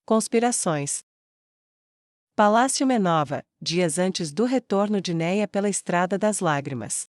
Conspirações. Palácio Menova, dias antes do retorno de Neia pela Estrada das Lágrimas.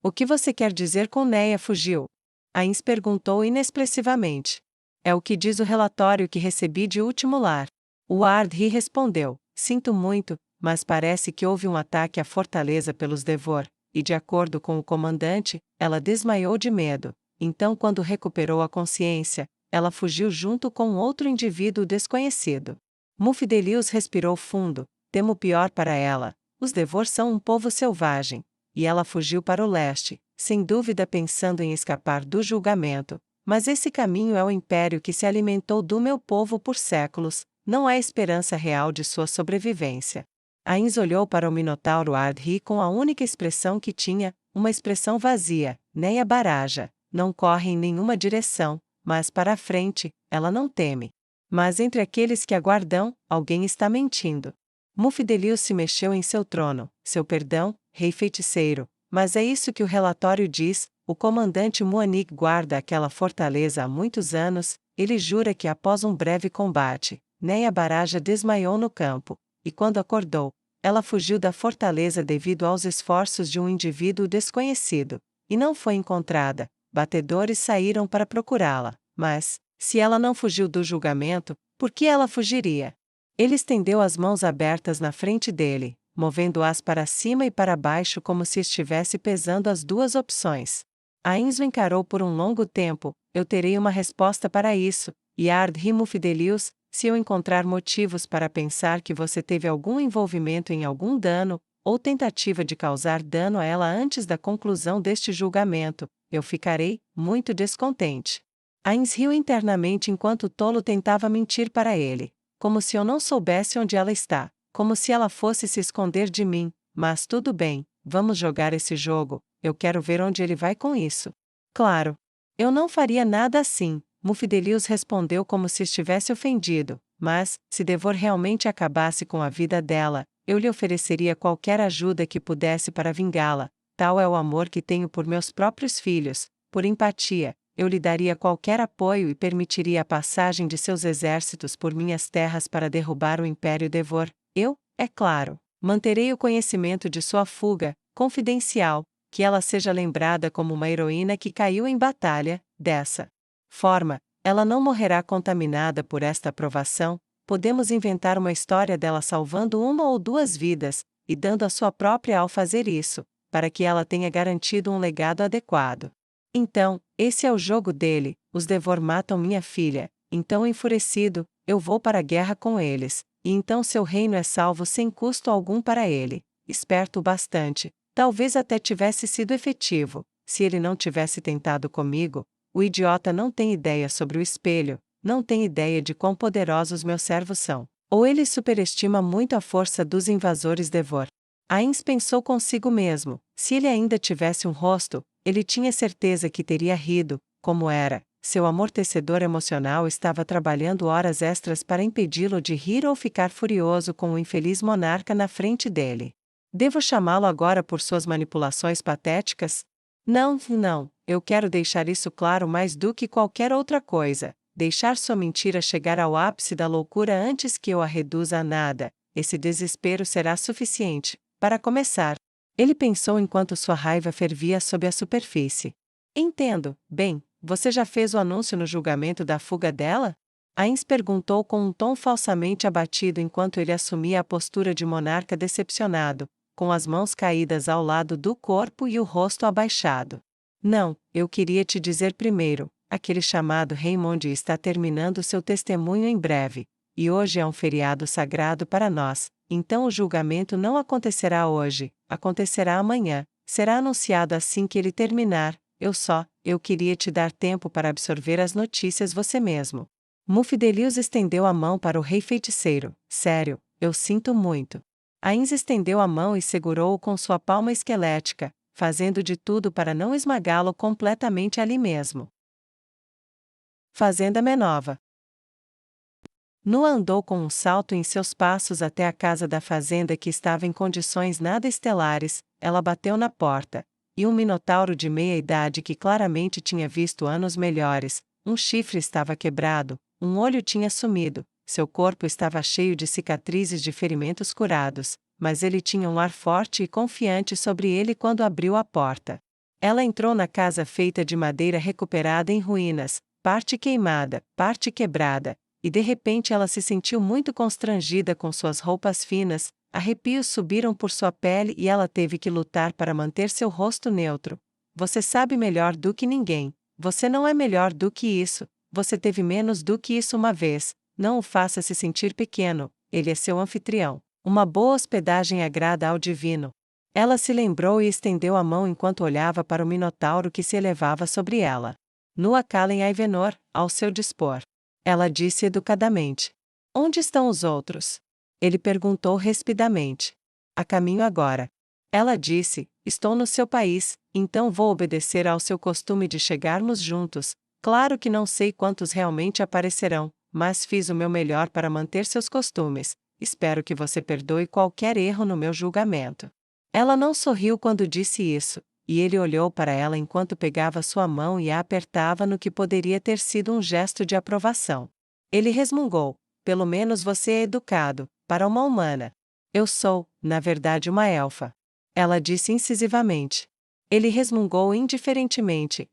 O que você quer dizer com Neia fugiu? Ains perguntou inexpressivamente. É o que diz o relatório que recebi de último lar. O Ardhi respondeu, sinto muito, mas parece que houve um ataque à fortaleza pelos Devor, e de acordo com o comandante, ela desmaiou de medo. Então quando recuperou a consciência, ela fugiu junto com outro indivíduo desconhecido. Mufidelius respirou fundo, temo o pior para ela. Os Devor são um povo selvagem. E ela fugiu para o leste, sem dúvida pensando em escapar do julgamento. Mas esse caminho é o império que se alimentou do meu povo por séculos, não há esperança real de sua sobrevivência. Ains olhou para o Minotauro Ardhi com a única expressão que tinha, uma expressão vazia, Neia baraja, não corre em nenhuma direção, mas para a frente, ela não teme. Mas entre aqueles que aguardam, alguém está mentindo. Mufidelius se mexeu em seu trono, seu perdão, rei feiticeiro, mas é isso que o relatório diz, o comandante Muanig guarda aquela fortaleza há muitos anos, ele jura que após um breve combate, Neia Baraja desmaiou no campo, e quando acordou, ela fugiu da fortaleza devido aos esforços de um indivíduo desconhecido, e não foi encontrada, batedores saíram para procurá-la, mas, se ela não fugiu do julgamento, por que ela fugiria? Ele estendeu as mãos abertas na frente dele, movendo-as para cima e para baixo como se estivesse pesando as duas opções. Ains o encarou por um longo tempo, eu terei uma resposta para isso, e Ardhi Mufidelius, se eu encontrar motivos para pensar que você teve algum envolvimento em algum dano, ou tentativa de causar dano a ela antes da conclusão deste julgamento, eu ficarei muito descontente. Ains riu internamente enquanto o tolo tentava mentir para ele, como se eu não soubesse onde ela está, como se ela fosse se esconder de mim, mas tudo bem, vamos jogar esse jogo, eu quero ver onde ele vai com isso. Claro. Eu não faria nada assim, Mufidelius respondeu como se estivesse ofendido, mas, se Devor realmente acabasse com a vida dela, eu lhe ofereceria qualquer ajuda que pudesse para vingá-la, tal é o amor que tenho por meus próprios filhos, por empatia, eu lhe daria qualquer apoio e permitiria a passagem de seus exércitos por minhas terras para derrubar o Império Devor. Eu, é claro, manterei o conhecimento de sua fuga, confidencial, que ela seja lembrada como uma heroína que caiu em batalha. Dessa forma, ela não morrerá contaminada por esta aprovação. Podemos inventar uma história dela salvando uma ou duas vidas, e dando a sua própria ao fazer isso, para que ela tenha garantido um legado adequado. Então, esse é o jogo dele, os Devor matam minha filha, então enfurecido, eu vou para a guerra com eles, e então seu reino é salvo sem custo algum para ele. Esperto o bastante, talvez até tivesse sido efetivo, se ele não tivesse tentado comigo. O idiota não tem ideia sobre o espelho, não tem ideia de quão poderosos meus servos são. Ou ele superestima muito a força dos invasores Devor. Ains pensou consigo mesmo, se ele ainda tivesse um rosto, ele tinha certeza que teria rido, como era. Seu amortecedor emocional estava trabalhando horas extras para impedi-lo de rir ou ficar furioso com o infeliz monarca na frente dele. Devo chamá-lo agora por suas manipulações patéticas? Não, eu quero deixar isso claro mais do que qualquer outra coisa. Deixar sua mentira chegar ao ápice da loucura antes que eu a reduza a nada. Esse desespero será suficiente. Para começar. Ele pensou enquanto sua raiva fervia sob a superfície. Entendo, bem, você já fez o anúncio no julgamento da fuga dela? Ains perguntou com um tom falsamente abatido enquanto ele assumia a postura de monarca decepcionado, com as mãos caídas ao lado do corpo e o rosto abaixado. Não, eu queria te dizer primeiro, aquele chamado Raymond está terminando seu testemunho em breve, e hoje é um feriado sagrado para nós. Então o julgamento não acontecerá hoje, acontecerá amanhã, será anunciado assim que ele terminar. Eu queria te dar tempo para absorver as notícias você mesmo. Mufidelius estendeu a mão para o rei feiticeiro. Sério, eu sinto muito. Ains estendeu a mão e segurou-o com sua palma esquelética, fazendo de tudo para não esmagá-lo completamente ali mesmo. Fazenda Menova. Nua andou com um salto em seus passos até a casa da fazenda que estava em condições nada estelares. Ela bateu na porta, e um minotauro de meia idade que claramente tinha visto anos melhores, um chifre estava quebrado, Um olho tinha sumido, seu corpo estava cheio de cicatrizes de ferimentos curados, mas ele tinha um ar forte e confiante sobre ele quando abriu a porta. Ela entrou na casa feita de madeira recuperada em ruínas, parte queimada, parte quebrada, e de repente ela se sentiu muito constrangida com suas roupas finas, arrepios subiram por sua pele e ela teve que lutar para manter seu rosto neutro. Você sabe melhor do que ninguém, você não é melhor do que isso, você teve menos do que isso uma vez, não o faça se sentir pequeno, ele é seu anfitrião. Uma boa hospedagem agrada ao divino. Ela se lembrou e estendeu a mão enquanto olhava para o minotauro que se elevava sobre ela. Nua Calen Aivenor, ao seu dispor. Ela disse educadamente. Onde estão os outros? Ele perguntou rispidamente. A caminho agora. Ela disse, estou no seu país, então vou obedecer ao seu costume de chegarmos juntos. Claro que não sei quantos realmente aparecerão, mas fiz o meu melhor para manter seus costumes. Espero que você perdoe qualquer erro no meu julgamento. Ela não sorriu quando disse isso, e ele olhou para ela enquanto pegava sua mão e a apertava no que poderia ter sido um gesto de aprovação. Ele resmungou, pelo menos você é educado, para uma humana. Eu sou, na verdade, uma elfa. Ela disse incisivamente. Ele resmungou indiferentemente,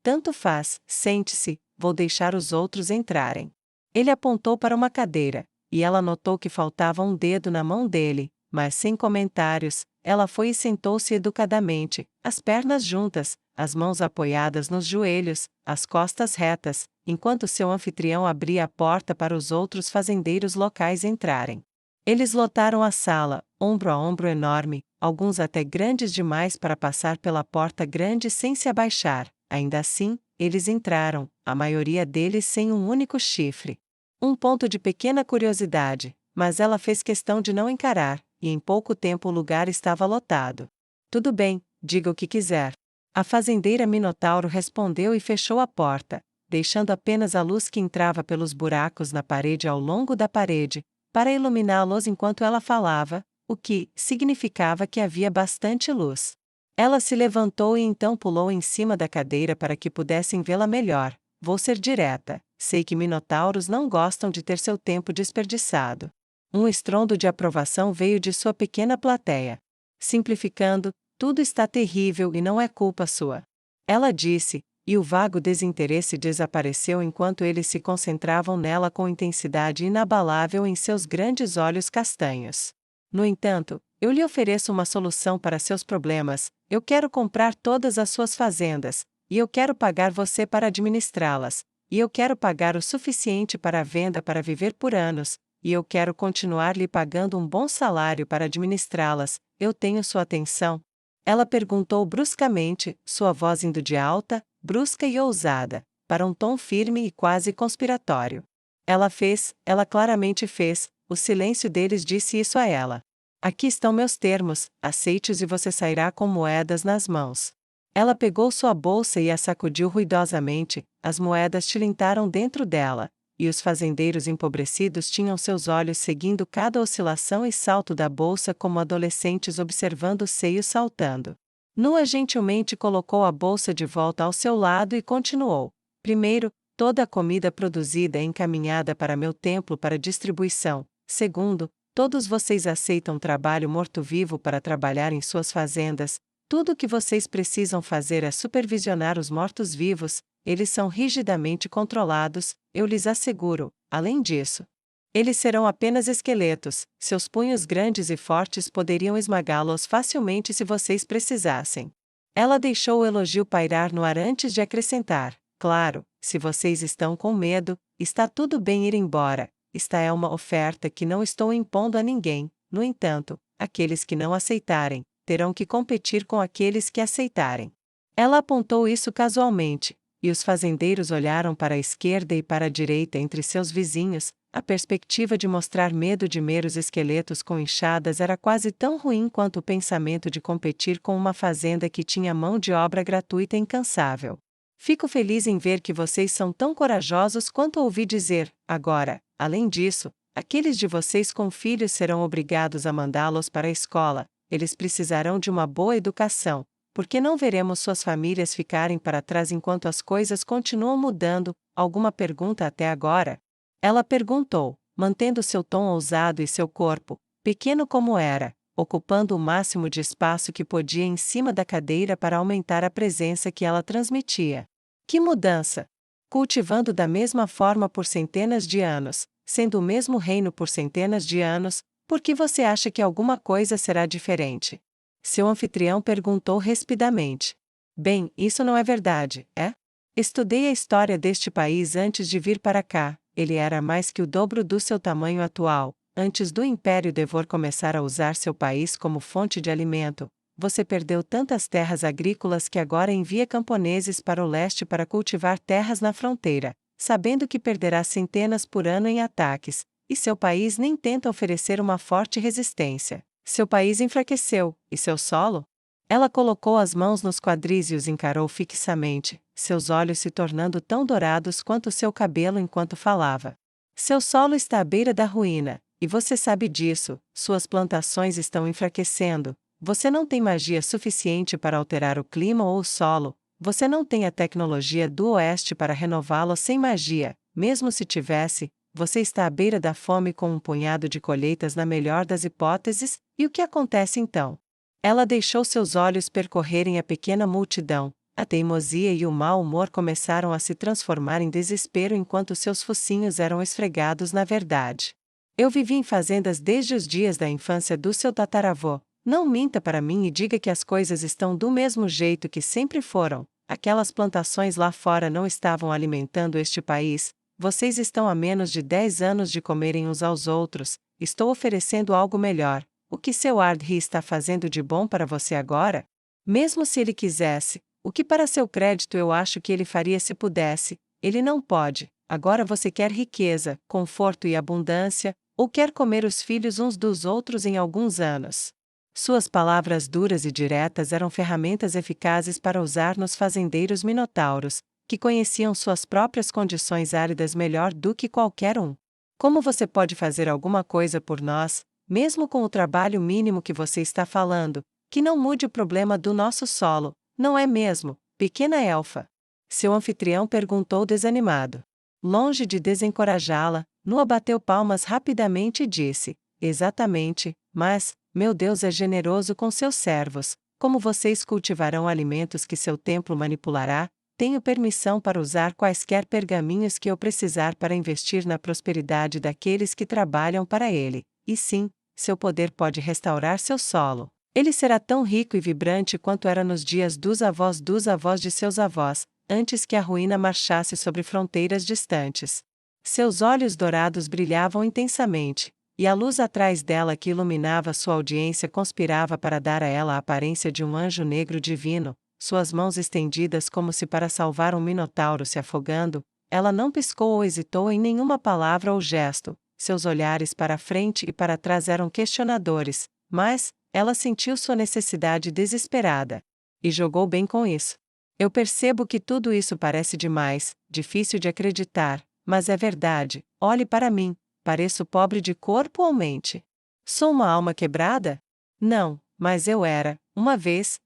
tanto faz, sente-se, vou deixar os outros entrarem. Ele apontou para uma cadeira, e ela notou que faltava um dedo na mão dele, mas sem comentários, ela foi e sentou-se educadamente, as pernas juntas, as mãos apoiadas nos joelhos, as costas retas, enquanto seu anfitrião abria a porta para os outros fazendeiros locais entrarem. Eles lotaram a sala, ombro a ombro enorme, alguns até grandes demais para passar pela porta grande sem se abaixar. Ainda assim, eles entraram, a maioria deles sem um único chifre. Um ponto de pequena curiosidade, mas ela fez questão de não encarar, e em pouco tempo o lugar estava lotado. Tudo bem, diga o que quiser. A fazendeira Minotauro respondeu e fechou a porta, deixando apenas a luz que entrava pelos buracos na parede ao longo da parede, para iluminá-los enquanto ela falava, o que significava que havia bastante luz. Ela se levantou e então pulou em cima da cadeira para que pudessem vê-la melhor. Vou ser direta, sei que minotauros não gostam de ter seu tempo desperdiçado. Um estrondo de aprovação veio de sua pequena plateia. Simplificando, tudo está terrível e não é culpa sua. Ela disse, e o vago desinteresse desapareceu enquanto eles se concentravam nela com intensidade inabalável em seus grandes olhos castanhos. No entanto, eu lhe ofereço uma solução para seus problemas, eu quero comprar todas as suas fazendas, e eu quero pagar você para administrá-las, e eu quero pagar o suficiente para a venda para viver por anos, e eu quero continuar lhe pagando um bom salário para administrá-las, eu tenho sua atenção? Ela perguntou bruscamente, sua voz indo de alta, brusca e ousada, para um tom firme e quase conspiratório. Ela claramente fez, o silêncio deles disse isso a ela. Aqui estão meus termos, aceite-os e você sairá com moedas nas mãos. Ela pegou sua bolsa e a sacudiu ruidosamente, as moedas tilintaram dentro dela, e os fazendeiros empobrecidos tinham seus olhos seguindo cada oscilação e salto da bolsa como adolescentes observando os seios saltando. Nua gentilmente colocou a bolsa de volta ao seu lado e continuou. Primeiro, toda a comida produzida é encaminhada para meu templo para distribuição. Segundo, todos vocês aceitam trabalho morto-vivo para trabalhar em suas fazendas. Tudo o que vocês precisam fazer é supervisionar os mortos-vivos, eles são rigidamente controlados, eu lhes asseguro. Além disso, eles serão apenas esqueletos, seus punhos grandes e fortes poderiam esmagá-los facilmente se vocês precisassem. Ela deixou o elogio pairar no ar antes de acrescentar: claro, se vocês estão com medo, está tudo bem ir embora, esta é uma oferta que não estou impondo a ninguém, no entanto, aqueles que não aceitarem, terão que competir com aqueles que aceitarem. Ela apontou isso casualmente, e os fazendeiros olharam para a esquerda e para a direita entre seus vizinhos. A perspectiva de mostrar medo de meros esqueletos com enxadas era quase tão ruim quanto o pensamento de competir com uma fazenda que tinha mão de obra gratuita e incansável. Fico feliz em ver que vocês são tão corajosos quanto ouvi dizer. Agora, além disso, aqueles de vocês com filhos serão obrigados a mandá-los para a escola. Eles precisarão de uma boa educação, porque não veremos suas famílias ficarem para trás enquanto as coisas continuam mudando. Alguma pergunta até agora? Ela perguntou, mantendo seu tom ousado e seu corpo, pequeno como era, ocupando o máximo de espaço que podia em cima da cadeira para aumentar a presença que ela transmitia. Que mudança! Cultivando da mesma forma por centenas de anos, sendo o mesmo reino por centenas de anos, por que você acha que alguma coisa será diferente? Seu anfitrião perguntou rispidamente. Bem, isso não é verdade, é? Estudei a história deste país antes de vir para cá. Ele era mais que o dobro do seu tamanho atual. Antes do Império Devor começar a usar seu país como fonte de alimento, você perdeu tantas terras agrícolas que agora envia camponeses para o leste para cultivar terras na fronteira, sabendo que perderá centenas por ano em ataques, e seu país nem tenta oferecer uma forte resistência. Seu país enfraqueceu, e seu solo? Ela colocou as mãos nos quadris e os encarou fixamente, seus olhos se tornando tão dourados quanto seu cabelo enquanto falava. Seu solo está à beira da ruína, e você sabe disso, suas plantações estão enfraquecendo, você não tem magia suficiente para alterar o clima ou o solo, você não tem a tecnologia do Oeste para renová-lo sem magia, mesmo se tivesse, você está à beira da fome com um punhado de colheitas na melhor das hipóteses, e o que acontece então? Ela deixou seus olhos percorrerem a pequena multidão. A teimosia e o mau humor começaram a se transformar em desespero enquanto seus focinhos eram esfregados na verdade. Eu vivi em fazendas desde os dias da infância do seu tataravô. Não minta para mim e diga que as coisas estão do mesmo jeito que sempre foram. Aquelas plantações lá fora não estavam alimentando este país. Vocês estão a menos de 10 anos de comerem uns aos outros. Estou oferecendo algo melhor. O que seu Ardhi está fazendo de bom para você agora? Mesmo se ele quisesse, o que para seu crédito eu acho que ele faria se pudesse, ele não pode. Agora você quer riqueza, conforto e abundância, ou quer comer os filhos uns dos outros em alguns anos. Suas palavras duras e diretas eram ferramentas eficazes para usar nos fazendeiros minotauros, que conheciam suas próprias condições áridas melhor do que qualquer um. Como você pode fazer alguma coisa por nós, mesmo com o trabalho mínimo que você está falando, que não mude o problema do nosso solo, não é mesmo, pequena elfa? Seu anfitrião perguntou desanimado. Longe de desencorajá-la, Nua bateu palmas rapidamente e disse: exatamente, mas, meu Deus é generoso com seus servos, como vocês cultivarão alimentos que seu templo manipulará, tenho permissão para usar quaisquer pergaminhos que eu precisar para investir na prosperidade daqueles que trabalham para ele, e sim, seu poder pode restaurar seu solo. Ele será tão rico e vibrante quanto era nos dias dos avós de seus avós, antes que a ruína marchasse sobre fronteiras distantes. Seus olhos dourados brilhavam intensamente, e a luz atrás dela que iluminava sua audiência conspirava para dar a ela a aparência de um anjo negro divino, suas mãos estendidas como se para salvar um minotauro se afogando. Ela não piscou ou hesitou em nenhuma palavra ou gesto, seus olhares para frente e para trás eram questionadores, mas ela sentiu sua necessidade desesperada. E jogou bem com isso. Eu percebo que tudo isso parece demais, difícil de acreditar, mas é verdade. Olhe para mim, pareço pobre de corpo ou mente? Sou uma alma quebrada? Não, mas eu era uma vez,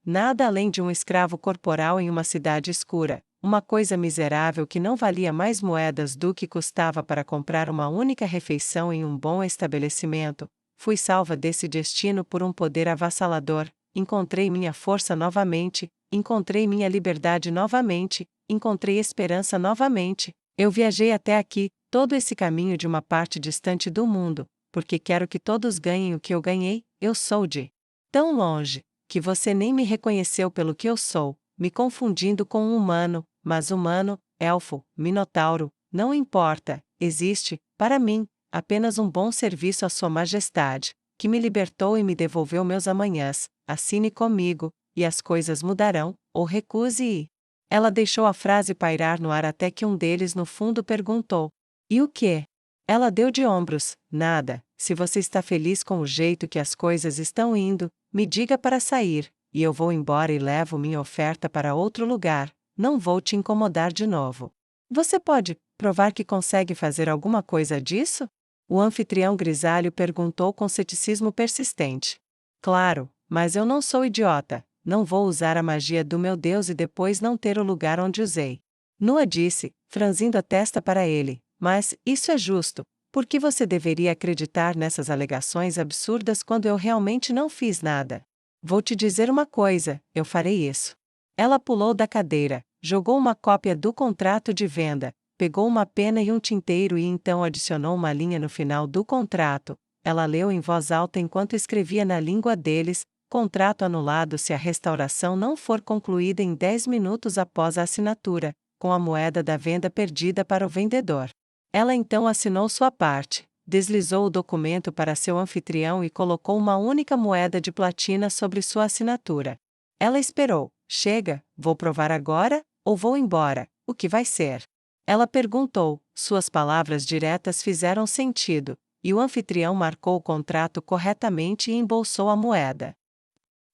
nada além de um escravo corporal em uma cidade escura. Uma coisa miserável que não valia mais moedas do que custava para comprar uma única refeição em um bom estabelecimento. Fui salva desse destino por um poder avassalador, encontrei minha força novamente, encontrei minha liberdade novamente, encontrei esperança novamente. Eu viajei até aqui, todo esse caminho de uma parte distante do mundo, porque quero que todos ganhem o que eu ganhei. Eu sou de tão longe, que você nem me reconheceu pelo que eu sou, me confundindo com um humano. Mas humano, elfo, minotauro, não importa, existe, para mim, apenas um bom serviço à Sua Majestade, que me libertou e me devolveu meus amanhãs. Assine comigo, e as coisas mudarão, ou recuse e... Ela deixou a frase pairar no ar até que um deles no fundo perguntou: e o quê? Ela deu de ombros: nada, se você está feliz com o jeito que as coisas estão indo, me diga para sair, e eu vou embora e levo minha oferta para outro lugar. Não vou te incomodar de novo. Você pode provar que consegue fazer alguma coisa disso? O anfitrião grisalho perguntou com ceticismo persistente. Claro, mas eu não sou idiota. Não vou usar a magia do meu Deus e depois não ter o lugar onde usei. Nua disse, franzindo a testa para ele, Mas, isso é justo. Por que você deveria acreditar nessas alegações absurdas quando eu realmente não fiz nada? Vou te dizer uma coisa, eu farei isso. Ela pulou da cadeira, jogou uma cópia do contrato de venda, pegou uma pena e um tinteiro e então adicionou uma linha no final do contrato. Ela leu em voz alta enquanto escrevia na língua deles: contrato anulado se a restauração não for concluída em 10 minutos após a assinatura, com a moeda da venda perdida para o vendedor. Ela então assinou sua parte, deslizou o documento para seu anfitrião e colocou uma única moeda de platina sobre sua assinatura. Ela esperou. Chega, vou provar agora, ou vou embora, o que vai ser? Ela perguntou, suas palavras diretas fizeram sentido, e o anfitrião marcou o contrato corretamente e embolsou a moeda.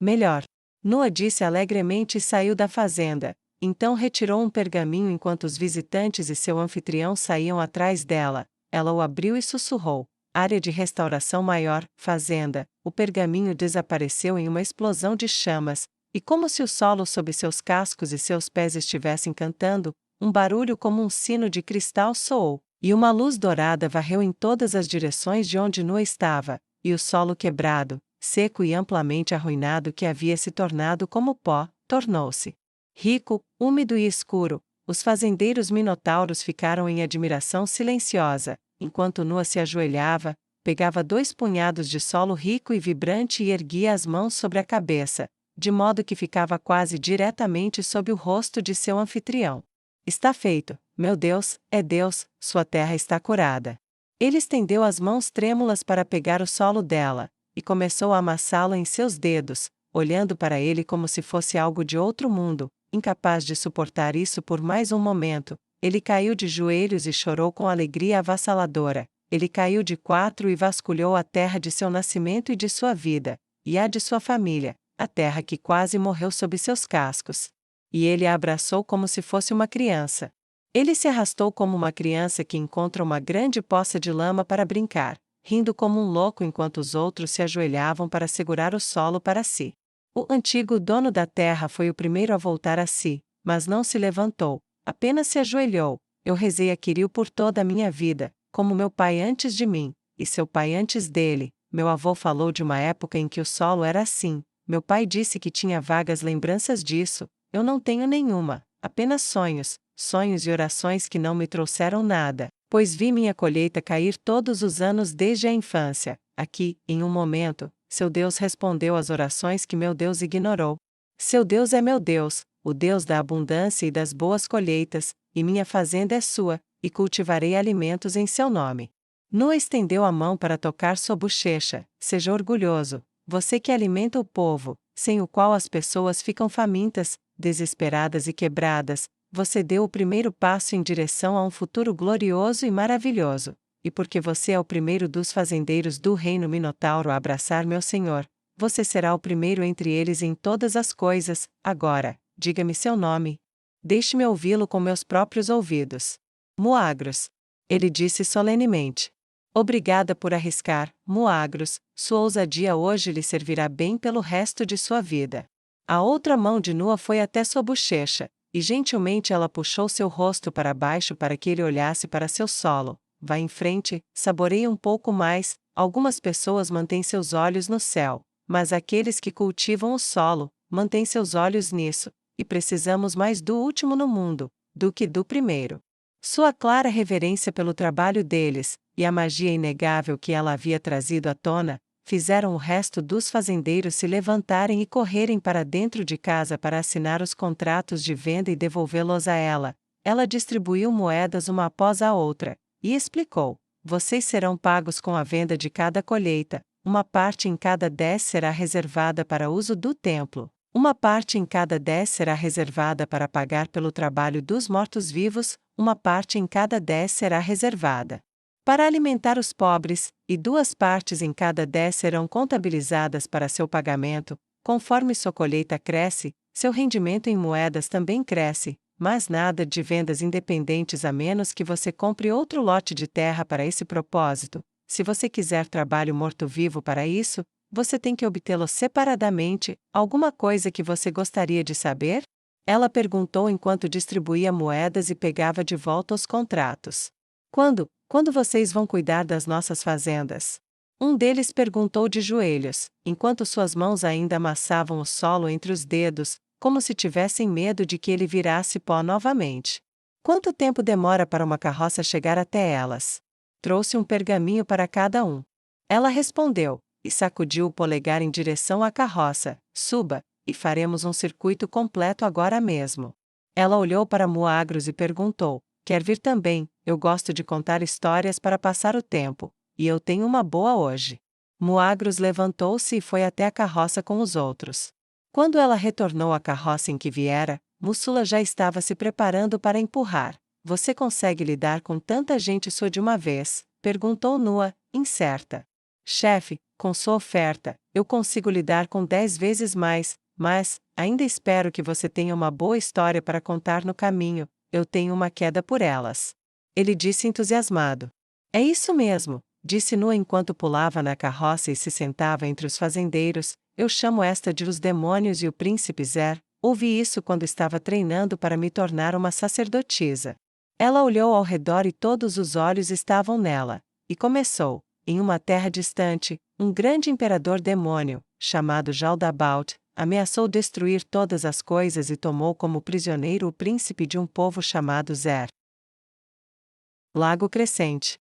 Melhor. Noa disse alegremente e saiu da fazenda. Então retirou um pergaminho enquanto os visitantes e seu anfitrião saíam atrás dela. Ela o abriu e sussurrou: área de restauração maior, fazenda. O pergaminho desapareceu em uma explosão de chamas, e como se o solo sob seus cascos e seus pés estivessem cantando, um barulho como um sino de cristal soou, e uma luz dourada varreu em todas as direções de onde Noa estava, e o solo quebrado, seco e amplamente arruinado que havia se tornado como pó, tornou-se rico, úmido e escuro. Os fazendeiros minotauros ficaram em admiração silenciosa, enquanto Noa se ajoelhava, pegava 2 punhados de solo rico e vibrante e erguia as mãos sobre a cabeça, de modo que ficava quase diretamente sob o rosto de seu anfitrião. Está feito, meu Deus, é Deus, sua terra está curada. Ele estendeu as mãos trêmulas para pegar o solo dela, e começou a amassá-lo em seus dedos, olhando para ele como se fosse algo de outro mundo. Incapaz de suportar isso por mais um momento, ele caiu de joelhos e chorou com alegria avassaladora. Ele caiu de 4 e vasculhou a terra de seu nascimento e de sua vida, e a de sua família, a terra que quase morreu sob seus cascos. E ele a abraçou como se fosse uma criança. Ele se arrastou como uma criança que encontra uma grande poça de lama para brincar, rindo como um louco enquanto os outros se ajoelhavam para segurar o solo para si. O antigo dono da terra foi o primeiro a voltar a si, mas não se levantou, apenas se ajoelhou. Eu rezei a Quiriu por toda a minha vida, como meu pai antes de mim, e seu pai antes dele. Meu avô falou de uma época em que o solo era assim. Meu pai disse que tinha vagas lembranças disso. Eu não tenho nenhuma, apenas sonhos, sonhos e orações que não me trouxeram nada, pois vi minha colheita cair todos os anos desde a infância. Aqui, em um momento, seu Deus respondeu às orações que meu Deus ignorou. Seu Deus é meu Deus, o Deus da abundância e das boas colheitas, e minha fazenda é sua, e cultivarei alimentos em seu nome. Noa estendeu a mão para tocar sua bochecha. Seja orgulhoso, você que alimenta o povo, sem o qual as pessoas ficam famintas, desesperadas e quebradas. Você deu o primeiro passo em direção a um futuro glorioso e maravilhoso. E porque você é o primeiro dos fazendeiros do reino Minotauro a abraçar meu Senhor, você será o primeiro entre eles em todas as coisas. Agora, diga-me seu nome. Deixe-me ouvi-lo com meus próprios ouvidos. Muagros. Ele disse solenemente. Obrigada por arriscar, Muagros, sua ousadia hoje lhe servirá bem pelo resto de sua vida. A outra mão de Noa foi até sua bochecha, e gentilmente ela puxou seu rosto para baixo para que ele olhasse para seu solo. Vá em frente, saboreie um pouco mais. Algumas pessoas mantêm seus olhos no céu, mas aqueles que cultivam o solo, mantêm seus olhos nisso, e precisamos mais do último no mundo, do que do primeiro. Sua clara reverência pelo trabalho deles, e a magia inegável que ela havia trazido à tona, fizeram o resto dos fazendeiros se levantarem e correrem para dentro de casa para assinar os contratos de venda e devolvê-los a ela. Ela distribuiu moedas uma após a outra, e explicou: vocês serão pagos com a venda de cada colheita, uma parte em cada 10 será reservada para uso do templo, uma parte em cada 10 será reservada para pagar pelo trabalho dos mortos-vivos, uma parte em cada 10 será reservada para alimentar os pobres, e 2 partes em cada 10 serão contabilizadas para seu pagamento. Conforme sua colheita cresce, seu rendimento em moedas também cresce, mas nada de vendas independentes a menos que você compre outro lote de terra para esse propósito. Se você quiser trabalho morto-vivo para isso, você tem que obtê-lo separadamente. Alguma coisa que você gostaria de saber? Ela perguntou enquanto distribuía moedas e pegava de volta os contratos. Quando vocês vão cuidar das nossas fazendas? Um deles perguntou de joelhos, enquanto suas mãos ainda amassavam o solo entre os dedos, como se tivessem medo de que ele virasse pó novamente. Quanto tempo demora para uma carroça chegar até elas? Trouxe um pergaminho para cada um. Ela respondeu, e sacudiu o polegar em direção à carroça. Suba, e faremos um circuito completo agora mesmo. Ela olhou para Muagros e perguntou, quer vir também? Eu gosto de contar histórias para passar o tempo, e eu tenho uma boa hoje. Muagros levantou-se e foi até a carroça com os outros. Quando ela retornou à carroça em que viera, Mússula já estava se preparando para empurrar. Você consegue lidar com tanta gente só de uma vez? Perguntou Nua, incerta. Chefe, com sua oferta, eu consigo lidar com 10 vezes mais, mas, ainda espero que você tenha uma boa história para contar no caminho, eu tenho uma queda por elas. Ele disse entusiasmado. É isso mesmo, disse Nua enquanto pulava na carroça e se sentava entre os fazendeiros, eu chamo esta de os demônios e o príncipe Zer, ouvi isso quando estava treinando para me tornar uma sacerdotisa. Ela olhou ao redor e todos os olhos estavam nela, e começou. Em uma terra distante, um grande imperador demônio, chamado Jaldabaoth, ameaçou destruir todas as coisas e tomou como prisioneiro o príncipe de um povo chamado Zer. Lago Crescente.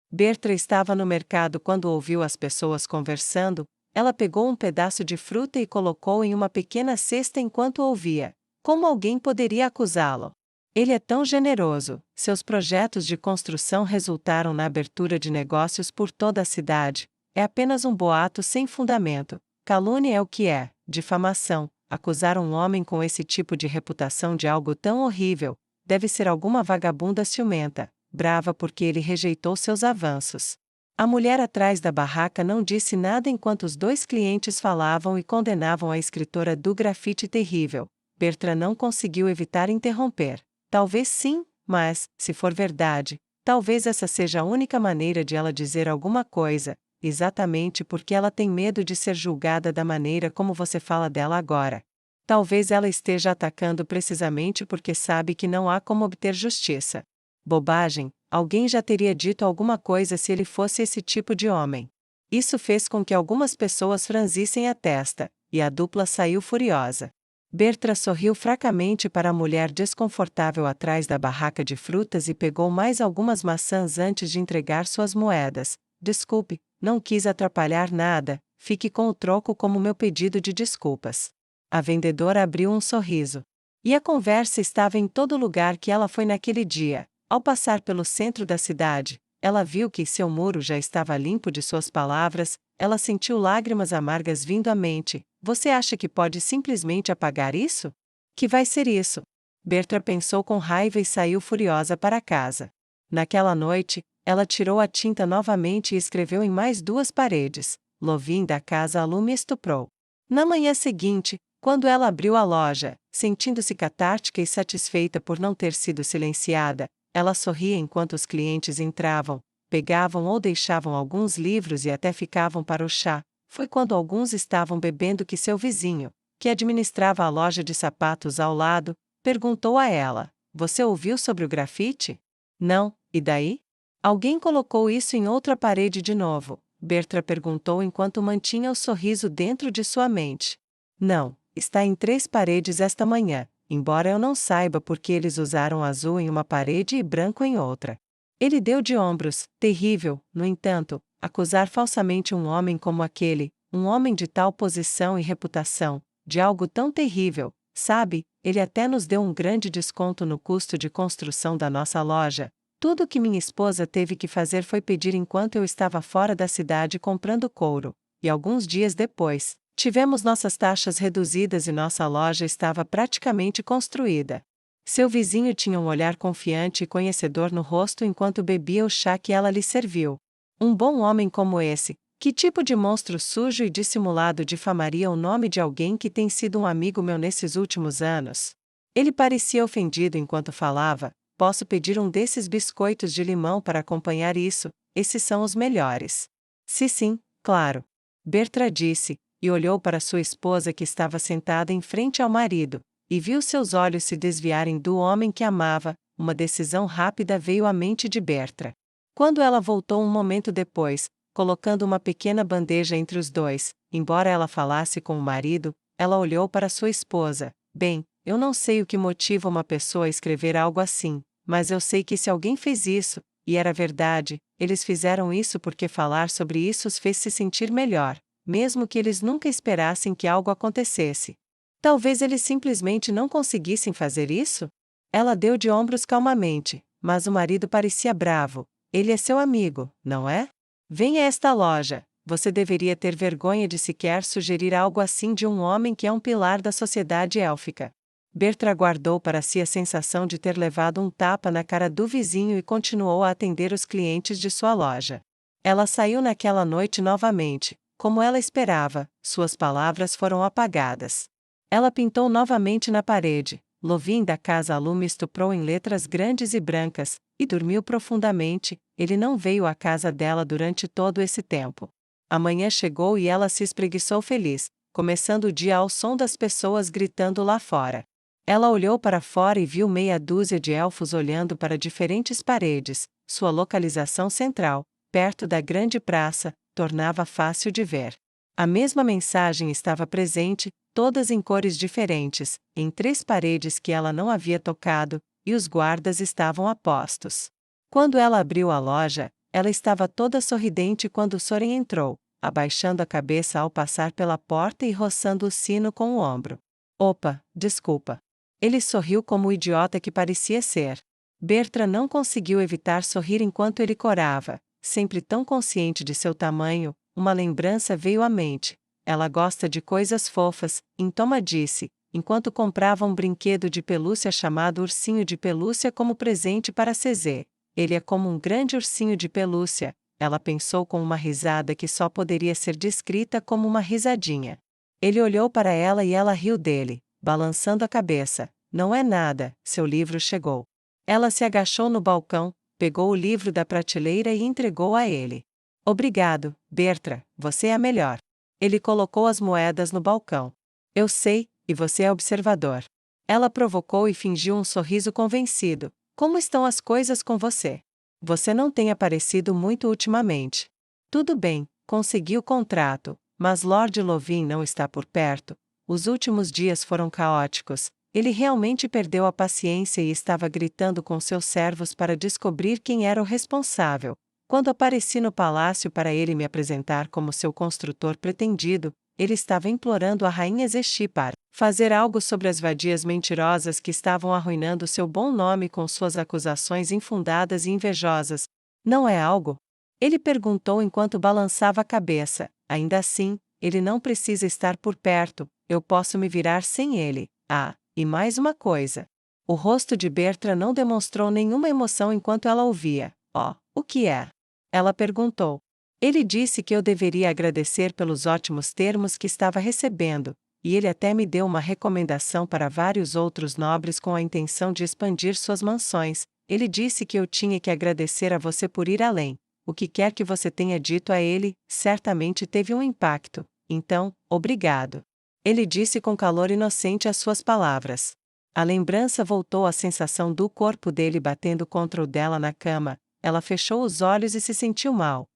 Bertra estava no mercado quando ouviu as pessoas conversando. Ela pegou um pedaço de fruta e colocou em uma pequena cesta enquanto ouvia. Como alguém poderia acusá-lo? Ele é tão generoso. Seus projetos de construção resultaram na abertura de negócios por toda a cidade. É apenas um boato sem fundamento. Calúnia é o que é, difamação. Acusar um homem com esse tipo de reputação de algo tão horrível deve ser alguma vagabunda ciumenta, brava porque ele rejeitou seus avanços. A mulher atrás da barraca não disse nada enquanto os dois clientes falavam e condenavam a escritora do grafite terrível. Bertrand não conseguiu evitar interromper. Talvez sim, mas, se for verdade, talvez essa seja a única maneira de ela dizer alguma coisa, exatamente porque ela tem medo de ser julgada da maneira como você fala dela agora. Talvez ela esteja atacando precisamente porque sabe que não há como obter justiça. Bobagem, alguém já teria dito alguma coisa se ele fosse esse tipo de homem. Isso fez com que algumas pessoas franzissem a testa, e a dupla saiu furiosa. Bertra sorriu fracamente para a mulher desconfortável atrás da barraca de frutas e pegou mais algumas maçãs antes de entregar suas moedas. Desculpe, não quis atrapalhar nada, fique com o troco como meu pedido de desculpas. A vendedora abriu um sorriso. E a conversa estava em todo lugar que ela foi naquele dia. Ao passar pelo centro da cidade, ela viu que seu muro já estava limpo de suas palavras, ela sentiu lágrimas amargas vindo à mente. Você acha que pode simplesmente apagar isso? Que vai ser isso? Bertra pensou com raiva e saiu furiosa para casa. Naquela noite, ela tirou a tinta novamente e escreveu em mais 2 paredes. Lovin da casa Alume estuprou. Na manhã seguinte, quando ela abriu a loja, sentindo-se catártica e satisfeita por não ter sido silenciada, ela sorria enquanto os clientes entravam, pegavam ou deixavam alguns livros e até ficavam para o chá. Foi quando alguns estavam bebendo que seu vizinho, que administrava a loja de sapatos ao lado, perguntou a ela: Você ouviu sobre o grafite? Não, e daí? Alguém colocou isso em outra parede de novo, Bertra perguntou enquanto mantinha o sorriso dentro de sua mente. Não, está em 3 paredes esta manhã, embora eu não saiba por que eles usaram azul em uma parede e branco em outra. Ele deu de ombros. Terrível, no entanto, acusar falsamente um homem como aquele, um homem de tal posição e reputação, de algo tão terrível, sabe, ele até nos deu um grande desconto no custo de construção da nossa loja. Tudo o que minha esposa teve que fazer foi pedir enquanto eu estava fora da cidade comprando couro, e alguns dias depois, tivemos nossas taxas reduzidas e nossa loja estava praticamente construída. Seu vizinho tinha um olhar confiante e conhecedor no rosto enquanto bebia o chá que ela lhe serviu. Um bom homem como esse, que tipo de monstro sujo e dissimulado difamaria o nome de alguém que tem sido um amigo meu nesses últimos anos? Ele parecia ofendido enquanto falava. Posso pedir um desses biscoitos de limão para acompanhar isso, esses são os melhores. Sim, claro. Bertra disse, e olhou para sua esposa que estava sentada em frente ao marido. e viu seus olhos se desviarem do homem que amava. Uma decisão rápida veio à mente de Bertra. Quando ela voltou um momento depois, colocando uma pequena bandeja entre os dois, embora ela falasse com o marido, ela olhou para sua esposa. Bem, eu não sei o que motiva uma pessoa a escrever algo assim, mas eu sei que se alguém fez isso, e era verdade, eles fizeram isso porque falar sobre isso os fez se sentir melhor, mesmo que eles nunca esperassem que algo acontecesse. Talvez eles simplesmente não conseguissem fazer isso? Ela deu de ombros calmamente, mas o marido parecia bravo. Ele é seu amigo, não é? Venha a esta loja. Você deveria ter vergonha de sequer sugerir algo assim de um homem que é um pilar da sociedade élfica. Bertra guardou para si a sensação de ter levado um tapa na cara do vizinho e continuou a atender os clientes de sua loja. Ela saiu naquela noite novamente. Como ela esperava, suas palavras foram apagadas. Ela pintou novamente na parede. Lovin da casa Alume estuprou em letras grandes e brancas, e dormiu profundamente. Ele não veio à casa dela durante todo esse tempo. A manhã chegou e ela se espreguiçou feliz, começando o dia ao som das pessoas gritando lá fora. Ela olhou para fora e viu meia dúzia de elfos olhando para diferentes paredes. Sua localização central, perto da grande praça, tornava fácil de ver. A mesma mensagem estava presente, todas em cores diferentes, em 3 paredes que ela não havia tocado, e os guardas estavam a postos. Quando ela abriu a loja, ela estava toda sorridente quando Soren entrou, abaixando a cabeça ao passar pela porta e roçando o sino com o ombro. Opa, desculpa. Ele sorriu como o idiota que parecia ser. Bertra não conseguiu evitar sorrir enquanto ele corava, sempre tão consciente de seu tamanho. Uma lembrança veio à mente. Ela gosta de coisas fofas, Intoma disse, enquanto comprava um brinquedo de pelúcia chamado ursinho de pelúcia como presente para Cezê. Ele é como um grande ursinho de pelúcia, ela pensou com uma risada que só poderia ser descrita como uma risadinha. Ele olhou para ela e ela riu dele, balançando a cabeça. Não é nada, seu livro chegou. Ela se agachou no balcão, pegou o livro da prateleira e entregou a ele. Obrigado, Bertra, você é a melhor. Ele colocou as moedas no balcão. Eu sei, e você é observador. Ela provocou e fingiu um sorriso convencido. Como estão as coisas com você? Você não tem aparecido muito ultimamente. Tudo bem, consegui o contrato, mas Lord Lovin não está por perto. Os últimos dias foram caóticos. Ele realmente perdeu a paciência e estava gritando com seus servos para descobrir quem era o responsável. Quando apareci no palácio para ele me apresentar como seu construtor pretendido, ele estava implorando a rainha Zexi para fazer algo sobre as vadias mentirosas que estavam arruinando seu bom nome com suas acusações infundadas e invejosas. Não é algo? Ele perguntou enquanto balançava a cabeça. Ainda assim, ele não precisa estar por perto, eu posso me virar sem ele. Ah, e mais uma coisa. O rosto de Bertra não demonstrou nenhuma emoção enquanto ela ouvia. Oh, o que é? Ela perguntou. Ele disse que eu deveria agradecer pelos ótimos termos que estava recebendo, e ele até me deu uma recomendação para vários outros nobres com a intenção de expandir suas mansões. Ele disse que eu tinha que agradecer a você por ir além. O que quer que você tenha dito a ele, certamente teve um impacto. Então, obrigado. Ele disse com calor inocente as suas palavras. A lembrança voltou à sensação do corpo dele batendo contra o dela na cama. Ela fechou os olhos e se sentiu mal.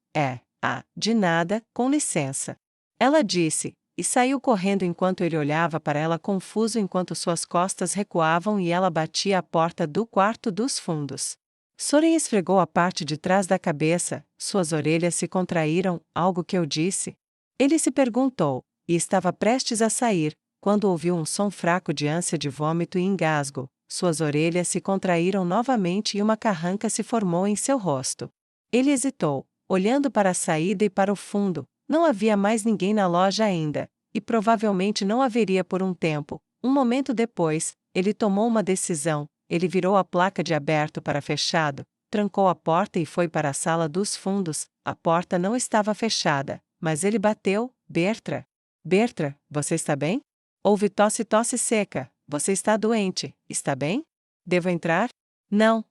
De nada, com licença. Ela disse, e saiu correndo enquanto ele olhava para ela confuso enquanto suas costas recuavam e ela batia a porta do quarto dos fundos. Soren esfregou a parte de trás da cabeça, suas orelhas se contraíram, algo que eu disse? Ele se perguntou, e estava prestes a sair, quando ouviu um som fraco de ânsia de vômito e engasgo. Suas orelhas se contraíram novamente e uma carranca se formou em seu rosto. Ele hesitou, olhando para a saída e para o fundo. Não havia mais ninguém na loja ainda, e provavelmente não haveria por um tempo. Um momento depois, ele tomou uma decisão. Ele virou a placa de aberto para fechado, trancou a porta e foi para a sala dos fundos. A porta não estava fechada, mas ele bateu. Bertra? Bertra, você está bem? Houve tosse seca. Você está doente, está bem? Devo entrar? Não,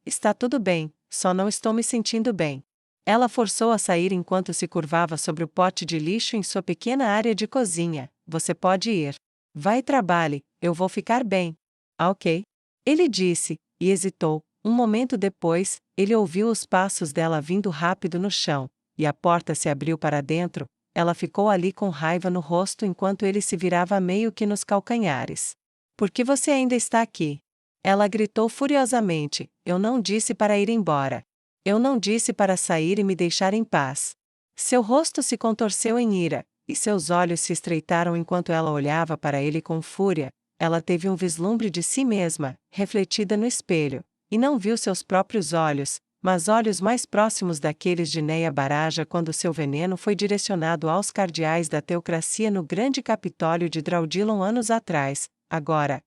está tudo bem, só não estou me sentindo bem. Ela forçou a sair enquanto se curvava sobre o pote de lixo em sua pequena área de cozinha. Você pode ir. Vai e trabalhe, eu vou ficar bem. Ah, ok. Ele disse, e hesitou. Um momento depois, ele ouviu os passos dela vindo rápido no chão, e a porta se abriu para dentro. Ela ficou ali com raiva no rosto enquanto ele se virava meio que nos calcanhares. Por que você ainda está aqui? Ela gritou furiosamente, eu não disse para ir embora. Eu não disse para sair e me deixar em paz. Seu rosto se contorceu em ira, e seus olhos se estreitaram enquanto ela olhava para ele com fúria. Ela teve um vislumbre de si mesma, refletida no espelho, e não viu seus próprios olhos, mas olhos mais próximos daqueles de Neia Baraja quando seu veneno foi direcionado aos cardeais da teocracia no grande Capitólio de Draudilon anos atrás. Agora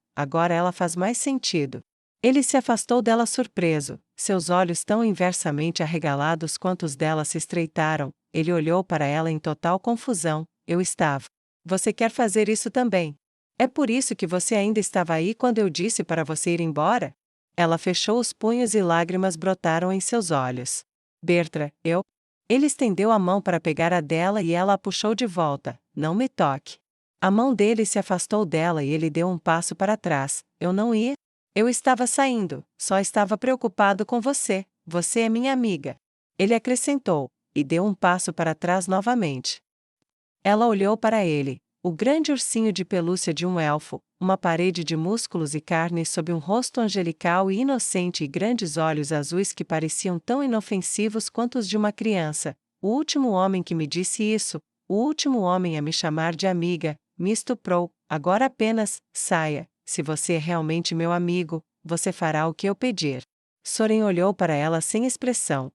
ela faz mais sentido. Ele se afastou dela surpreso, seus olhos tão inversamente arregalados quanto os dela se estreitaram. Ele olhou para ela em total confusão. Eu estava. Você quer fazer isso também? É por isso que você ainda estava aí quando eu disse para você ir embora? Ela fechou os punhos e lágrimas brotaram em seus olhos. Bertra, eu? Ele estendeu a mão para pegar a dela e ela a puxou de volta. Não me toque. A mão dele se afastou dela e ele deu um passo para trás. Eu não ia? Eu estava saindo, só estava preocupado com você. Você é minha amiga. Ele acrescentou, e deu um passo para trás novamente. Ela olhou para ele, o grande ursinho de pelúcia de um elfo, uma parede de músculos e carne sob um rosto angelical e inocente e grandes olhos azuis que pareciam tão inofensivos quanto os de uma criança. O último homem que me disse isso, o último homem a me chamar de amiga, me estuprou. Agora apenas, saia. Se você é realmente meu amigo, você fará o que eu pedir. Soren olhou para ela sem expressão.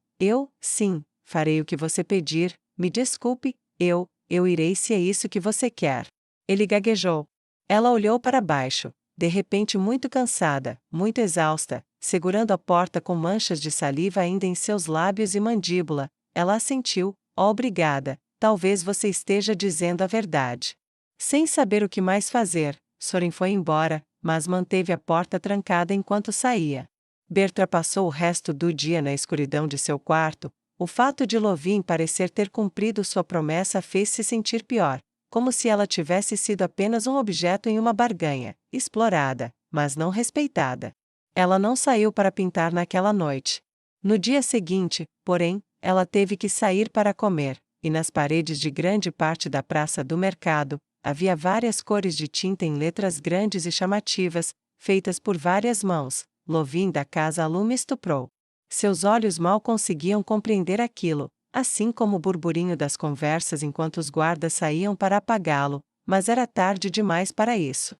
Sim, farei o que você pedir, me desculpe, eu irei se é isso que você quer. Ele gaguejou. Ela olhou para baixo, de repente muito cansada, muito exausta, segurando a porta com manchas de saliva ainda em seus lábios e mandíbula. Ela assentiu, obrigada, talvez você esteja dizendo a verdade. Sem saber o que mais fazer, Soren foi embora, mas manteve a porta trancada enquanto saía. Bertra passou o resto do dia na escuridão de seu quarto. O fato de Lovin parecer ter cumprido sua promessa fez-se sentir pior, como se ela tivesse sido apenas um objeto em uma barganha, explorada, mas não respeitada. Ela não saiu para pintar naquela noite. No dia seguinte, porém, ela teve que sair para comer, e nas paredes de grande parte da praça do mercado, havia várias cores de tinta em letras grandes e chamativas, feitas por várias mãos. Lovin da casa Alume estuprou. Seus olhos mal conseguiam compreender aquilo, assim como o burburinho das conversas enquanto os guardas saíam para apagá-lo, mas era tarde demais para isso.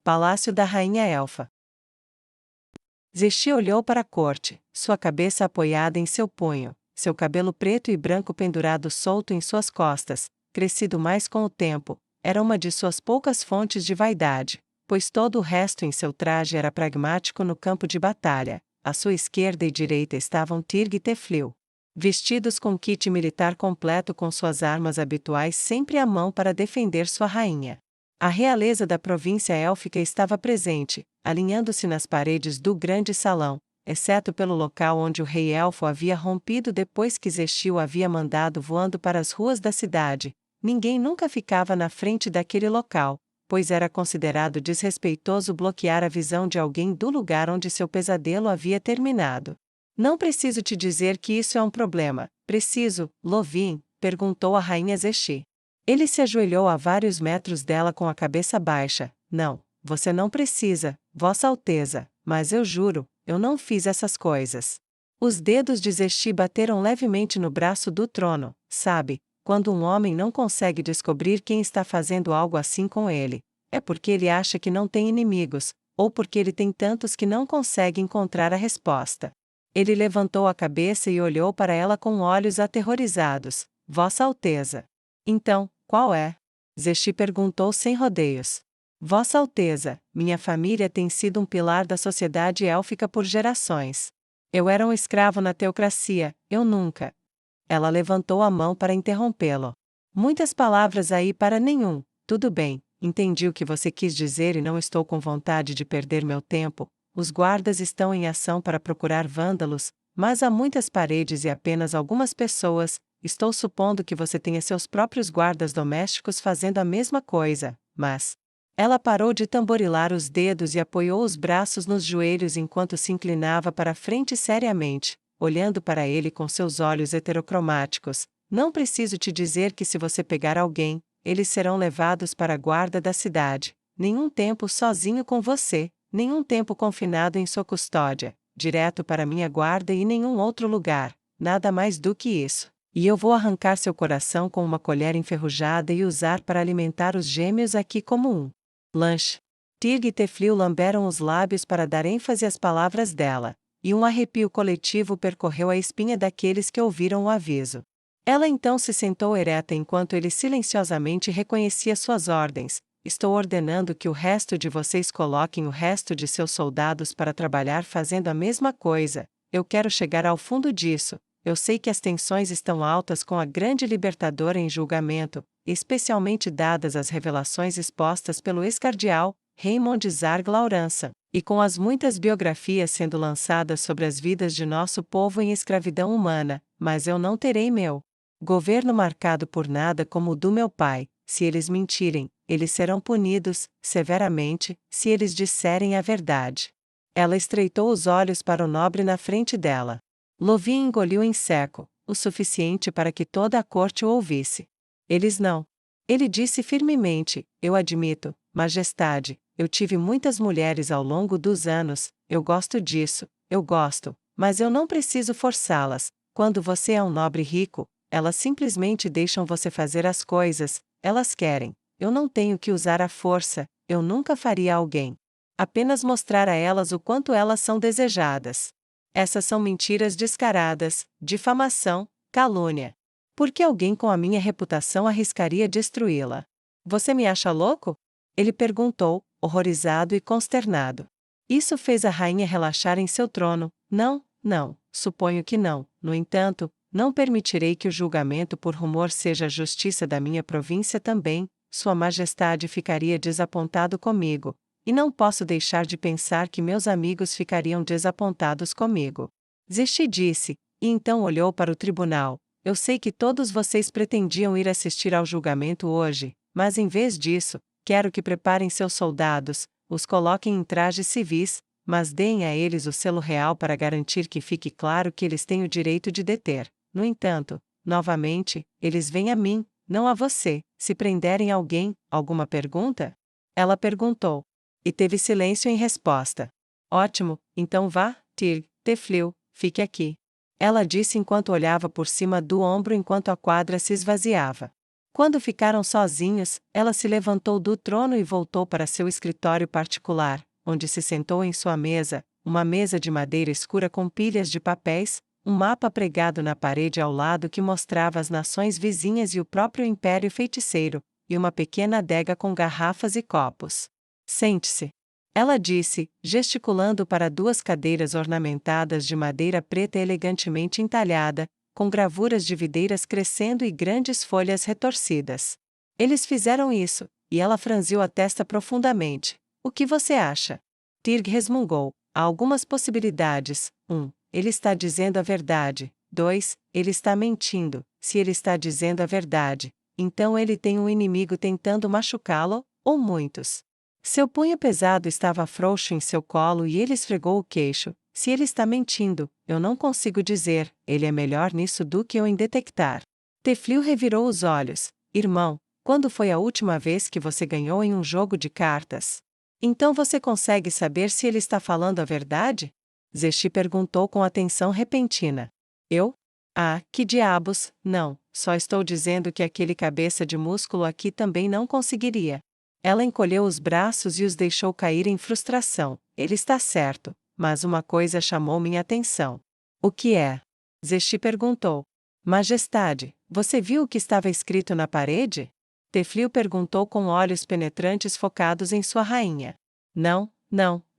Palácio da Rainha Elfa. Zesti olhou para a corte, sua cabeça apoiada em seu punho, seu cabelo preto e branco pendurado solto em suas costas, crescido mais com o tempo, era uma de suas poucas fontes de vaidade, pois todo o resto em seu traje era pragmático no campo de batalha. À sua esquerda e direita estavam Tirg e Teflil, vestidos com kit militar completo com suas armas habituais sempre à mão para defender sua rainha. A realeza da província élfica estava presente, alinhando-se nas paredes do grande salão, exceto pelo local onde o rei elfo havia rompido depois que Zesti o havia mandado voando para as ruas da cidade. Ninguém nunca ficava na frente daquele local, pois era considerado desrespeitoso bloquear a visão de alguém do lugar onde seu pesadelo havia terminado. Não preciso te dizer que isso é um problema. Preciso, Lovin? Perguntou a rainha Zesti. Ele se ajoelhou a vários metros dela com a cabeça baixa. Não, você não precisa, Vossa Alteza, mas eu juro, eu não fiz essas coisas. Os dedos de Zesti bateram levemente no braço do trono, sabe? Quando um homem não consegue descobrir quem está fazendo algo assim com ele, é porque ele acha que não tem inimigos, ou porque ele tem tantos que não consegue encontrar a resposta. Ele levantou a cabeça e olhou para ela com olhos aterrorizados. Vossa Alteza. Então, qual é? Zesti perguntou sem rodeios. Vossa Alteza, minha família tem sido um pilar da sociedade élfica por gerações. Eu era um escravo na teocracia, eu nunca. Ela levantou a mão para interrompê-lo. Muitas palavras aí para nenhum. Tudo bem, entendi o que você quis dizer e não estou com vontade de perder meu tempo. Os guardas estão em ação para procurar vândalos, mas há muitas paredes e apenas algumas pessoas. Estou supondo que você tenha seus próprios guardas domésticos fazendo a mesma coisa, mas... Ela parou de tamborilar os dedos e apoiou os braços nos joelhos enquanto se inclinava para frente seriamente, olhando para ele com seus olhos heterocromáticos. Não preciso te dizer que se você pegar alguém, eles serão levados para a guarda da cidade. Nenhum tempo sozinho com você, nenhum tempo confinado em sua custódia, direto para minha guarda e nenhum outro lugar, nada mais do que isso. E eu vou arrancar seu coração com uma colher enferrujada e usar para alimentar os gêmeos aqui como um lanche. Tig e Teflil lamberam os lábios para dar ênfase às palavras dela, e um arrepio coletivo percorreu a espinha daqueles que ouviram o aviso. Ela então se sentou ereta enquanto ele silenciosamente reconhecia suas ordens. Estou ordenando que o resto de vocês coloquem o resto de seus soldados para trabalhar fazendo a mesma coisa. Eu quero chegar ao fundo disso. Eu sei que as tensões estão altas com a grande libertadora em julgamento, especialmente dadas as revelações expostas pelo ex-cardeal Raymond Zarg Laurança, e com as muitas biografias sendo lançadas sobre as vidas de nosso povo em escravidão humana, mas eu não terei meu governo marcado por nada como o do meu pai. Se eles mentirem, eles serão punidos severamente, se eles disserem a verdade. Ela estreitou os olhos para o nobre na frente dela. Lovin engoliu em seco, o suficiente para que toda a corte o ouvisse. Eles não. Ele disse firmemente: eu admito, majestade, eu tive muitas mulheres ao longo dos anos, eu gosto disso, eu gosto, mas eu não preciso forçá-las. Quando você é um nobre rico, elas simplesmente deixam você fazer as coisas, elas querem. Eu não tenho que usar a força, eu nunca faria a alguém. Apenas mostrar a elas o quanto elas são desejadas. Essas são mentiras descaradas, difamação, calúnia. Por que alguém com a minha reputação arriscaria destruí-la? Você me acha louco? Ele perguntou, horrorizado e consternado. Isso fez a rainha relaxar em seu trono. Não, não, suponho que não. No entanto, não permitirei que o julgamento por rumor seja a justiça da minha província também. Sua Majestade ficaria desapontado comigo. E não posso deixar de pensar que meus amigos ficariam desapontados comigo. Zesti disse, e então olhou para o tribunal. Eu sei que todos vocês pretendiam ir assistir ao julgamento hoje, mas em vez disso, quero que preparem seus soldados, os coloquem em trajes civis, mas deem a eles o selo real para garantir que fique claro que eles têm o direito de deter. No entanto, novamente, eles vêm a mim, não a você, se prenderem alguém. Alguma pergunta? Ela perguntou. E teve silêncio em resposta. Ótimo, então vá, Tig, Teflil, fique aqui. Ela disse enquanto olhava por cima do ombro enquanto a quadra se esvaziava. Quando ficaram sozinhos, ela se levantou do trono e voltou para seu escritório particular, onde se sentou em sua mesa, uma mesa de madeira escura com pilhas de papéis, um mapa pregado na parede ao lado que mostrava as nações vizinhas e o próprio império feiticeiro, e uma pequena adega com garrafas e copos. Sente-se. Ela disse, gesticulando para duas cadeiras ornamentadas de madeira preta elegantemente entalhada, com gravuras de videiras crescendo e grandes folhas retorcidas. Eles fizeram isso, e ela franziu a testa profundamente. O que você acha? Tirg resmungou. Há algumas possibilidades. 1. Ele está dizendo a verdade. 2. Ele está mentindo. Se ele está dizendo a verdade, então ele tem um inimigo tentando machucá-lo, ou muitos. Seu punho pesado estava frouxo em seu colo e ele esfregou o queixo. Se ele está mentindo, eu não consigo dizer, ele é melhor nisso do que eu em detectar. Teflil revirou os olhos. Irmão, quando foi a última vez que você ganhou em um jogo de cartas? Então você consegue saber se ele está falando a verdade? Zesti perguntou com atenção repentina. Eu? Ah, que diabos, não, só estou dizendo que aquele cabeça de músculo aqui também não conseguiria. Ela encolheu os braços e os deixou cair em frustração. Ele está certo, mas uma coisa chamou minha atenção. O que é? Zesti perguntou. Majestade, você viu o que estava escrito na parede? Teflil perguntou com olhos penetrantes focados em sua rainha. Não,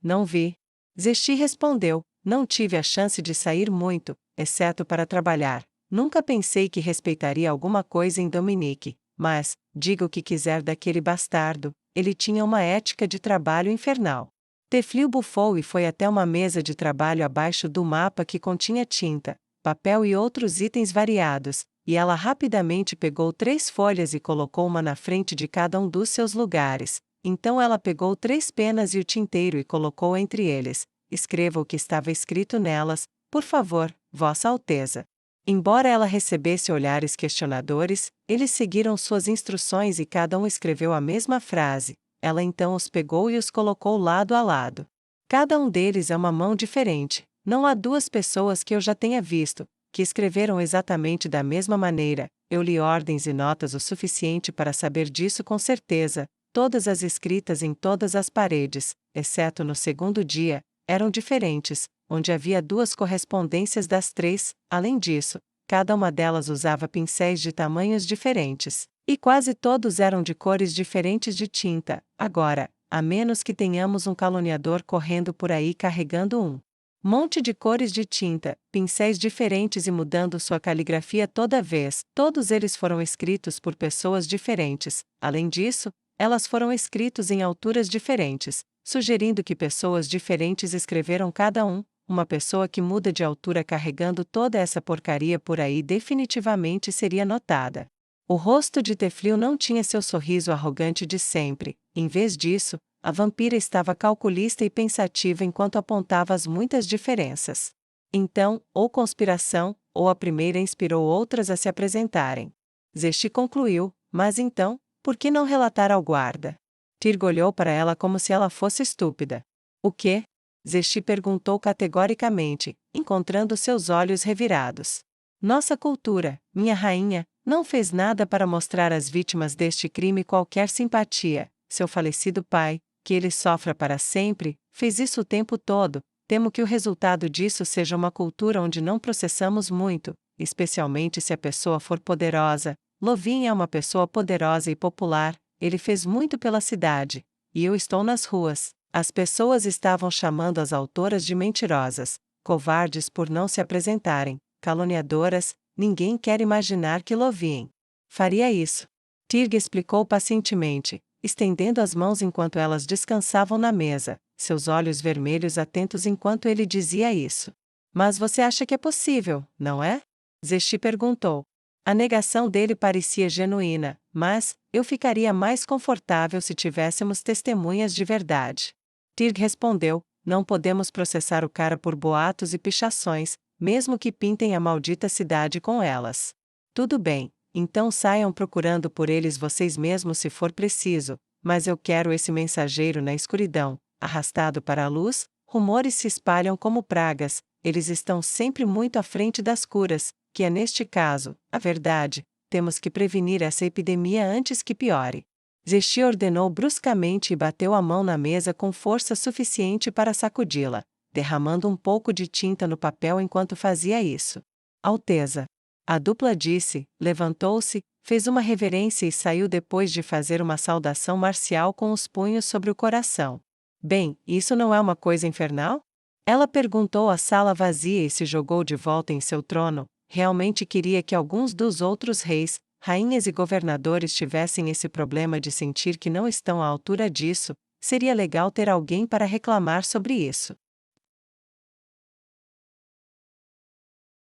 não vi. Zesti respondeu, não tive a chance de sair muito, exceto para trabalhar. Nunca pensei que respeitaria alguma coisa em Dominique. Mas, diga o que quiser daquele bastardo, ele tinha uma ética de trabalho infernal. Teflil bufou e foi até uma mesa de trabalho abaixo do mapa que continha tinta, papel e outros itens variados, e ela rapidamente pegou 3 folhas e colocou uma na frente de cada um dos seus lugares. Então ela pegou 3 penas e o tinteiro e colocou entre eles. Escreva o que estava escrito nelas, por favor, Vossa Alteza. Embora ela recebesse olhares questionadores, eles seguiram suas instruções e cada um escreveu a mesma frase. Ela então os pegou e os colocou lado a lado. Cada um deles é uma mão diferente. Não há 2 pessoas que eu já tenha visto, que escreveram exatamente da mesma maneira. Eu li ordens e notas o suficiente para saber disso com certeza. Todas as escritas em todas as paredes, exceto no segundo dia, eram diferentes, onde havia 2 correspondências das 3. Além disso, cada uma delas usava pincéis de tamanhos diferentes, e quase todos eram de cores diferentes de tinta. Agora, a menos que tenhamos um caluniador correndo por aí carregando um monte de cores de tinta, pincéis diferentes e mudando sua caligrafia toda vez, todos eles foram escritos por pessoas diferentes. Além disso, elas foram escritos em alturas diferentes, sugerindo que pessoas diferentes escreveram cada um. Uma pessoa que muda de altura carregando toda essa porcaria por aí definitivamente seria notada. O rosto de Teflil não tinha seu sorriso arrogante de sempre. Em vez disso, a vampira estava calculista e pensativa enquanto apontava as muitas diferenças. Então, ou conspiração, ou a primeira inspirou outras a se apresentarem. Zesti concluiu, mas então, por que não relatar ao guarda? Tirg olhou para ela como se ela fosse estúpida. O quê? Zesti perguntou categoricamente, encontrando seus olhos revirados. Nossa cultura, minha rainha, não fez nada para mostrar às vítimas deste crime qualquer simpatia. Seu falecido pai, que ele sofra para sempre, fez isso o tempo todo. Temo que o resultado disso seja uma cultura onde não processamos muito, especialmente se a pessoa for poderosa. Lovin é uma pessoa poderosa e popular, ele fez muito pela cidade. E eu estou nas ruas. As pessoas estavam chamando as autoras de mentirosas, covardes por não se apresentarem, caluniadoras. Ninguém quer imaginar que Lovin faria isso. Tirg explicou pacientemente, estendendo as mãos enquanto elas descansavam na mesa, seus olhos vermelhos atentos enquanto ele dizia isso. Mas você acha que é possível, não é? Zesti perguntou. A negação dele parecia genuína, mas eu ficaria mais confortável se tivéssemos testemunhas de verdade. Tirg respondeu, não podemos processar o cara por boatos e pichações, mesmo que pintem a maldita cidade com elas. Tudo bem, então saiam procurando por eles vocês mesmos se for preciso, mas eu quero esse mensageiro na escuridão, arrastado para a luz. Rumores se espalham como pragas, eles estão sempre muito à frente das curas, que é neste caso, a verdade. Temos que prevenir essa epidemia antes que piore. Zesti ordenou bruscamente e bateu a mão na mesa com força suficiente para sacudi-la, derramando um pouco de tinta no papel enquanto fazia isso. Alteza. A dupla disse, levantou-se, fez uma reverência e saiu depois de fazer uma saudação marcial com os punhos sobre o coração. Bem, isso não é uma coisa infernal? Ela perguntou à sala vazia e se jogou de volta em seu trono. Realmente queria que alguns dos outros reis, rainhas e governadores tivessem esse problema de sentir que não estão à altura disso. Seria legal ter alguém para reclamar sobre isso.